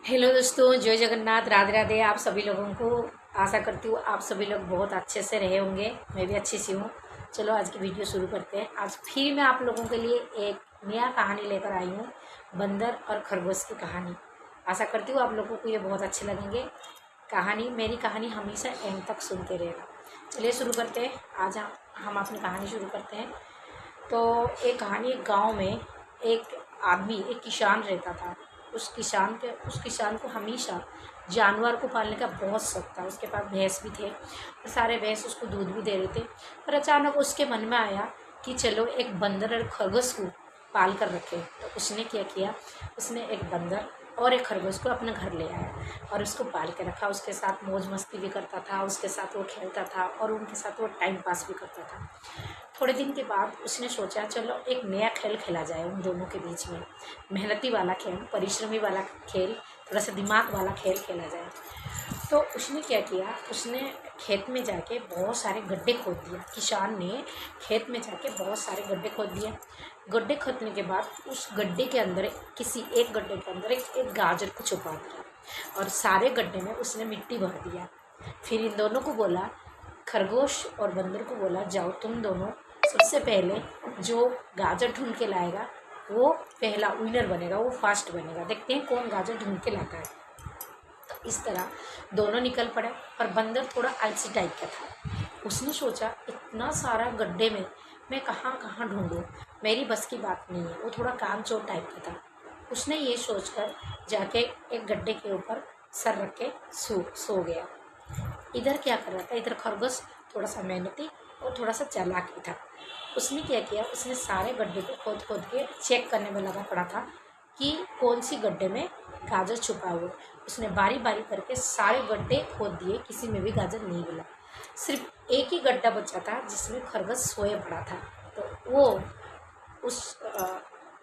Hello दोस्तों, जय जगन्नाथ, राधे राधे। आप सभी लोगों को आशा करती हूँ आप सभी लोग बहुत अच्छे से रहे होंगे। मैं भी अच्छी सी हूँ। चलो आज की वीडियो शुरू करते हैं। आज फिर मैं आप लोगों के लिए एक नया कहानी लेकर आई हूँ, बंदर और खरगोश की कहानी। आशा करती हूँ आप लोगों को ये बहुत अच्छे लगेंगे। मेरी कहानी हमेशा एंड तक सुनते रहेगा। चलिए शुरू करते हैं। आज हम अपनी कहानी शुरू करते हैं। तो एक कहानी, एक गाँव में एक आदमी, एक किसान रहता था। उस किसान को हमेशा जानवर को पालने का बहुत शौक था। उसके पास भैंस भी थे और सारे भैंस उसको दूध भी दे रहे थे। पर अचानक उसके मन में आया कि चलो एक बंदर और खरगोश को पाल कर रखे। तो उसने क्या किया, उसने एक बंदर और एक खरगोश को अपने घर ले आया और उसको पाल के रखा। उसके साथ मौज मस्ती भी करता था, उसके साथ वो खेलता था और उनके साथ वो टाइम पास भी करता था। थोड़े दिन के बाद उसने सोचा चलो एक नया खेल खेला जाए उन दोनों के बीच में। मेहनती वाला खेल, परिश्रमी वाला खेल, थोड़ा सा दिमाग वाला खेल खेला जाए। तो उसने क्या किया, उसने खेत में जाके बहुत सारे गड्ढे खोद दिया। किसान ने खेत में जाके बहुत सारे गड्ढे खोद दिए। गड्ढे खोदने के बाद उस गड्ढे के अंदर, किसी एक गड्ढे के अंदर एक गाजर को छुपा दिया और सारे गड्ढे में उसने मिट्टी भर दिया। फिर इन दोनों को बोला, खरगोश और बंदर को बोला, जाओ तुम दोनों सबसे पहले जो गाजर ढूंढ के लाएगा वो पहला विनर बनेगा, वो फास्ट बनेगा। देखते हैं कौन गाजर ढूंढ के लाता है। तो इस तरह दोनों निकल पड़े। पर बंदर थोड़ा आलसी टाइप का था। उसने सोचा इतना सारा गड्ढे में मैं कहाँ कहाँ ढूंढूं, मेरी बस की बात नहीं है। वो थोड़ा कामचोर टाइप का था। उसने ये सोचकर जाके एक गड्ढे के ऊपर सर रख के सो गया। इधर क्या कर रहा था, इधर खरगोश थोड़ा सा मेहनती और थोड़ा सा चालाक भी था। उसने क्या किया, उसने सारे गड्ढे को खोद खोद के चेक करने में लगा पड़ा था कि कौन सी गड्ढे में गाजर छुपा हुआ है। उसने बारी बारी करके सारे गड्ढे खोद दिए, किसी में भी गाजर नहीं मिला। सिर्फ एक ही गड्ढा बचा था जिसमें खरगोश सोए पड़ा था। तो वो उस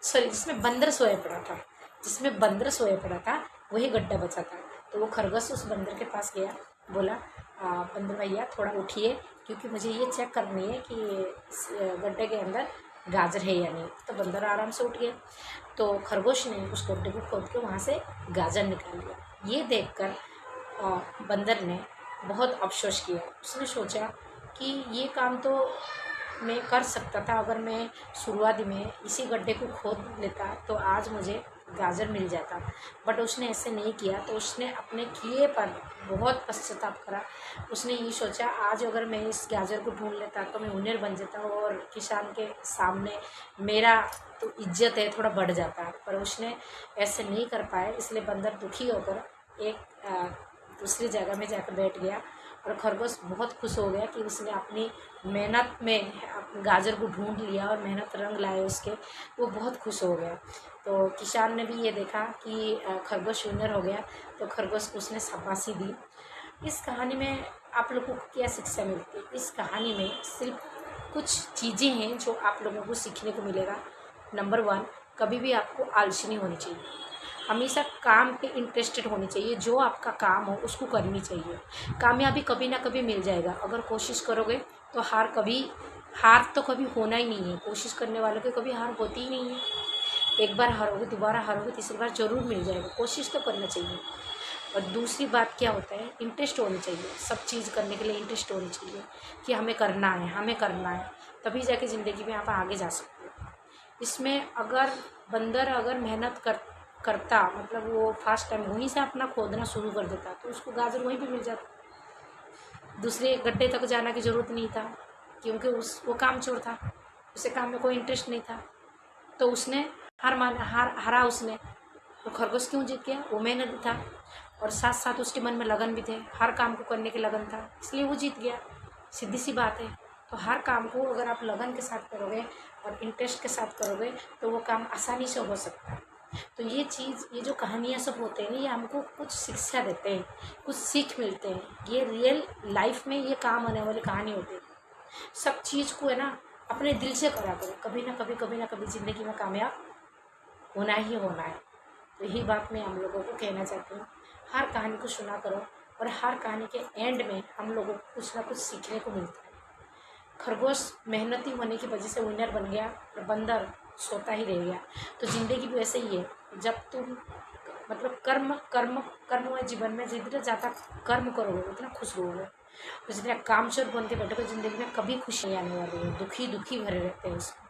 सॉरी जिसमें बंदर सोए पड़ा था, जिसमें बंदर सोए पड़ा था वही गड्ढा बचा था। तो वो खरगोश उस बंदर के पास गया, बोला, बंदर भैया थोड़ा उठिए, क्योंकि मुझे ये चेक करनी है कि इस गड्ढे के अंदर गाजर है या नहीं। तो बंदर आराम से उठ गया। तो खरगोश ने उस गड्ढे को खोद के वहाँ से गाजर निकाल लिया। ये देखकर बंदर ने बहुत अफसोस किया। उसने सोचा कि ये काम तो मैं कर सकता था, अगर मैं शुरुआत में इसी गड्ढे को खोद लेता तो आज मुझे गाजर मिल जाता। बट उसने ऐसे नहीं किया। तो उसने अपने किए पर बहुत पश्चाताप करा। उसने ये सोचा आज अगर मैं इस गाजर को ढूंढ लेता तो मैं विनर बन जाता और किसान के सामने मेरा तो इज्जत है थोड़ा बढ़ जाता। पर उसने ऐसे नहीं कर पाया, इसलिए बंदर दुखी होकर एक दूसरी जगह में जाकर बैठ गया। और खरगोश बहुत खुश हो गया कि उसने अपनी मेहनत में गाजर को ढूंढ लिया और मेहनत रंग लाए उसके। वो बहुत खुश हो गया। तो किसान ने भी ये देखा कि खरगोश विनर हो गया, तो खरगोश को उसने शाबाशी दी। इस कहानी में आप लोगों को क्या शिक्षा मिलती है? इस कहानी में सिर्फ कुछ चीज़ें हैं जो आप लोगों को सीखने को मिलेगा। नंबर 1, कभी भी आपको आलसी नहीं होनी चाहिए। हमेशा काम पे इंटरेस्टेड होनी चाहिए। जो आपका काम हो उसको करनी चाहिए। कामयाबी कभी ना कभी मिल जाएगा। अगर कोशिश करोगे तो हार तो कभी होना ही नहीं है। कोशिश करने वालों की कभी हार होती ही नहीं है। एक बार हारोगे, दोबारा हारोगे, तीसरी बार जरूर मिल जाएगा। कोशिश तो करना चाहिए। और दूसरी बात क्या होता है, इंटरेस्ट होनी चाहिए। सब चीज़ करने के लिए इंटरेस्ट होनी चाहिए कि हमें करना है, हमें करना है। तभी जाके ज़िंदगी में आप आगे जा सकते हो। इसमें अगर मेहनत करता, मतलब वो फर्स्ट टाइम वहीं से अपना खोदना शुरू कर देता तो उसको गाजर वहीं पे मिल जाता। दूसरे गड्ढे तक जाना की ज़रूरत नहीं था, क्योंकि वो कामचोर था, उसे काम में कोई इंटरेस्ट नहीं था। तो उसने हरा उसने। तो खरगोश क्यों जीत गया? वो मेहनती था और साथ साथ उसके मन में लगन भी थे, हर काम को करने की लगन था, इसलिए वो जीत गया। सीधी सी बात है। तो हर काम को अगर आप लगन के साथ करोगे और इंटरेस्ट के साथ करोगे तो वो काम आसानी से हो सकता है। तो ये जो कहानियाँ सब होते हैं ना, ये हमको कुछ शिक्षा देते हैं, कुछ सीख मिलते हैं। ये रियल लाइफ में ये काम आने वाली कहानी होती है। सब चीज़ को है ना अपने दिल से करा करो। कभी ना कभी ज़िंदगी में कामयाब होना ही होना है। तो यही बात मैं हम लोगों को कहना चाहती हूँ। हर कहानी को सुना करो और हर कहानी के एंड में हम लोगों को कुछ ना कुछ सीखने को मिलता है। खरगोश मेहनती होने की वजह से विनर बन गया और बंदर सोता ही रह गया। तो ज़िंदगी भी वैसे ही है। जब तुम मतलब कर्म कर्म कर्ममय जीवन में जितना ज़्यादा कर्म करोगे उतना खुश रहोगे। और जितना कामचोर बनते बैठोगे ज़िंदगी में कभी खुशी नहीं आने वाली है, दुखी दुखी भरे रहते हैं उसमें।